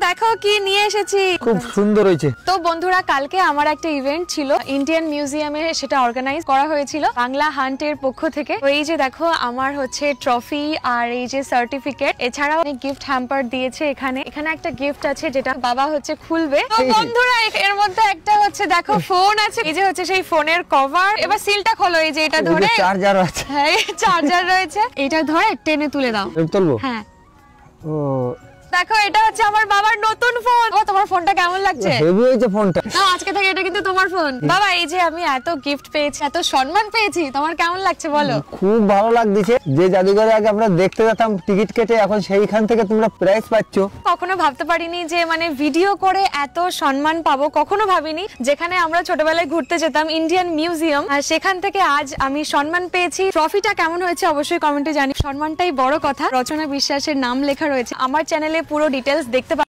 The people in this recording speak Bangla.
দেখো কি নিয়ে এসেছি, খুব সুন্দর হয়েছে। তো বন্ধুরা কালকে আমার একটা ইভেন্ট ছিল ইন্ডিয়ান মিউজিয়ামে, সেটা অর্গানাইজ করা হয়েছিল বাংলা হান্টের পক্ষ থেকে। তো এই যে দেখো আমার হচ্ছে ট্রফি আর এই যে সার্টিফিকেট, এছাড়াও অনেক গিফট হ্যাম্পার দিয়েছে। এখানে একটা গিফট আছে যেটা বাবা হচ্ছে খুলবে। তো বন্ধুরা এর মধ্যে একটা হচ্ছে দেখো ফোন আছে, এই যে হচ্ছে সেই ফোনের কভার। এবার সিলটা খোলো, এই যে এটা ধরে চার্জার আছে। হ্যাঁ চার্জার রয়েছে, এটা ধরে টেনে তুলে দাও। তুলবো? হ্যাঁ ও দেখো এটা হচ্ছে আমার বাবার নতুন ফোন। ও তোমার ফোনটা কেমন লাগছে? হেভি হয়েছে ফোনটা। না আজকে থেকে এটা কিন্তু তোমার ফোন। বাবা এই যে আমি এত গিফট পেয়েছি, এত সম্মান পেয়েছি, তোমার কেমন লাগছে বলো? খুব ভালো লাগছে। যে জাদুঘরে আগে আমরা দেখতে যেতাম টিকিট কেটে, এখন সেইখান থেকে তোমরা প্রাইজ পাচ্ছ। কখনো ভাবতে পারিনি যে মানে ভিডিও করে এত সম্মান পাবো, কখনো ভাবিনি। যেখানে আমরা ছোটবেলায় ঘুরতে যেতাম ইন্ডিয়ান মিউজিয়াম, আর সেখান থেকে আজ আমি সম্মান পেয়েছি। ট্রফিটা কেমন হয়েছে অবশ্যই কমেন্টে জানি। সম্মানটাই বড় কথা। রচনা বিশ্বাসের নাম লেখা রয়েছে। আমার চ্যানেলে পুরো ডিটেলস দেখতে